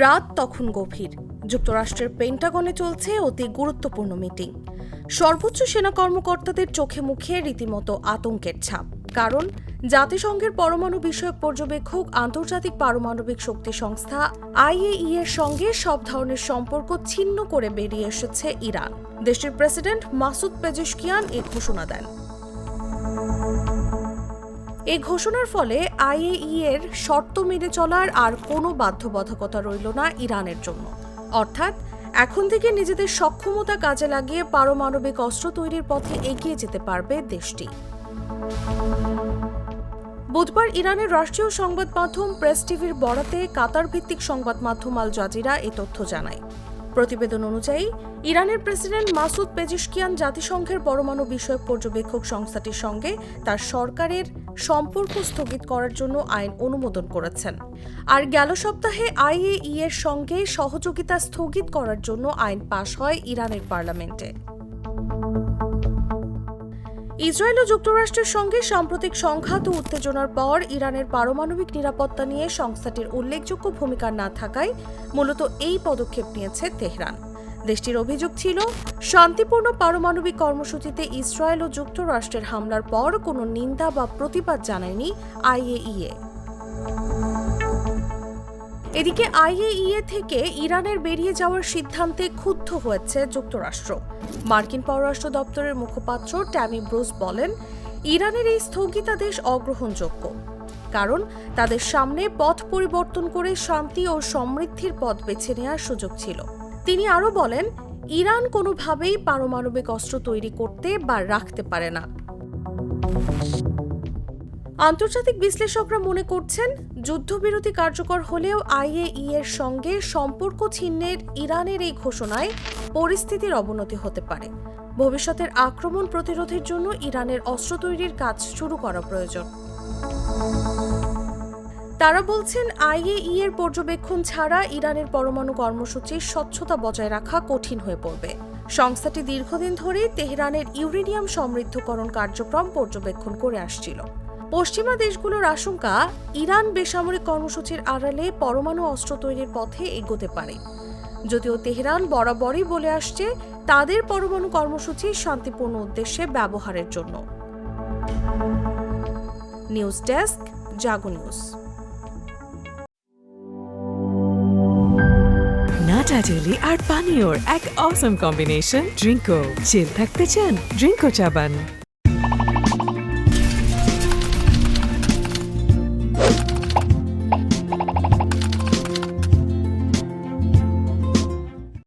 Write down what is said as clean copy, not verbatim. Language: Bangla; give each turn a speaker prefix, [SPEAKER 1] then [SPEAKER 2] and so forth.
[SPEAKER 1] রাত তখন গভীর। যুক্তরাষ্ট্রের পেন্টাগনে চলছে অতি গুরুত্বপূর্ণ মিটিং। সর্বোচ্চ সেনা কর্মকর্তাদের চোখে মুখে রীতিমতো আতঙ্কের ছাপ। কারণ জাতিসংঘের পরমাণু বিষয়ক পর্যবেক্ষক আন্তর্জাতিক পারমাণবিক শক্তি সংস্থা IAEA এর সঙ্গে সব ধরনের সম্পর্ক ছিন্ন করে বেরিয়ে এসেছে ইরান। দেশটির প্রেসিডেন্ট মাসুদ পেজেশকিয়ান এই ঘোষণা দেন। এই ঘোষণার ফলে IAEA এর শর্ত মেনে চলার আর কোনো বাধ্যবাধকতা রইল না ইরানের জন্য। অর্থাৎ এখন থেকে নিজেদের সক্ষমতা কাজে লাগিয়ে পারমাণবিক অস্ত্র তৈরির পথে এগিয়ে যেতে পারবে দেশটি। বুধবার ইরানের রাষ্ট্রীয় সংবাদ মাধ্যম প্রেস টিভির বরাতে কাতার ভিত্তিক সংবাদ মাধ্যম আল জাজিরা এই তথ্য জানায়। প্রতিবেদন অনুযায়ী ইরানের প্রেসিডেন্ট মাসুদ পেজেশকিয়ান জাতিসংঘের পরমাণু বিষয়ক পর্যবেক্ষক সংস্থাটির সঙ্গে তার সরকারের সম্পর্ক স্থগিত করার জন্য আইন অনুমোদন করেছেন। আর গেল সপ্তাহে IAEA এর সঙ্গে সহযোগিতা স্থগিত করার জন্য আইন পাশ হয় ইরানের পার্লামেন্টে। ইসরায়েল ও যুক্তরাষ্ট্রের সঙ্গে সাম্প্রতিক সংঘাত ও উত্তেজনার পর ইরানের পারমাণবিক নিরাপত্তা নিয়ে সংস্থাটির উল্লেখযোগ্য ভূমিকা না থাকায় মূলত এই পদক্ষেপ নিয়েছে তেহরান। দেশটির অভিযোগ ছিল, শান্তিপূর্ণ পারমাণবিক কর্মসূচিতে ইসরায়েল ও যুক্তরাষ্ট্রের হামলার পর কোনো নিন্দা বা প্রতিবাদ জানায়নি IAEA। এদিকে IAEA থেকে ইরানের বেরিয়ে যাওয়ার সিদ্ধান্তে ক্ষুব্ধ হয়েছে যুক্তরাষ্ট্র। মার্কিন পররাষ্ট্র দপ্তরের মুখপাত্র ট্যামি ব্রুস বলেন, ইরানের এই স্থগিতাদেশ অগ্রহণযোগ্য, কারণ তাদের সামনে পথ পরিবর্তন করে শান্তি ও সমৃদ্ধির পথ বেছে নেওয়ার সুযোগ ছিল। তিনি আরও বলেন, ইরান কোনোভাবেই পারমাণবিক অস্ত্র তৈরি করতে বা রাখতে পারে না। আন্তর্জাতিক বিশ্লেষকরা মনে করছেন, যুদ্ধবিরতি কার্যকর হলেও IAEA এর সঙ্গে সম্পর্ক ছিন্নের ইরানের এই ঘোষণায় পরিস্থিতির অবনতি হতে পারে। ভবিষ্যতের আক্রমণ প্রতিরোধের জন্য ইরানের অস্ত্র তৈরির কাজ শুরু করা প্রয়োজন। তারা বলছেন, IAEA এর পর্যবেক্ষণ ছাড়া ইরানের পরমাণু কর্মসূচির স্বচ্ছতা বজায় রাখা কঠিন হয়ে পড়বে। সংস্থাটি দীর্ঘদিন ধরে তেহরানের ইউরেনিয়াম সমৃদ্ধকরণ কার্যক্রম পর্যবেক্ষণ করে আসছিল। পশ্চিমা দেশগুলোর আশঙ্কা, ইরান বেসামরিক কর্মসূচির আড়ালে পরমাণু অস্ত্র তৈরির পথে এগোতে পারে। যদিও তেহরান বরাবরই বলে আসছে তাদের পরমাণু কর্মসূচি শান্তিপূর্ণ উদ্দেশ্যে ব্যবহারের জন্য। নিউজ ডেস্ক, জাগো নিউজ।
[SPEAKER 2] নাটা জেলি আর পানীয়র এক অসম কম্বিনেশন ড্রিঙ্কো। চিল থাকতে চান, ড্রিঙ্কো চাবান।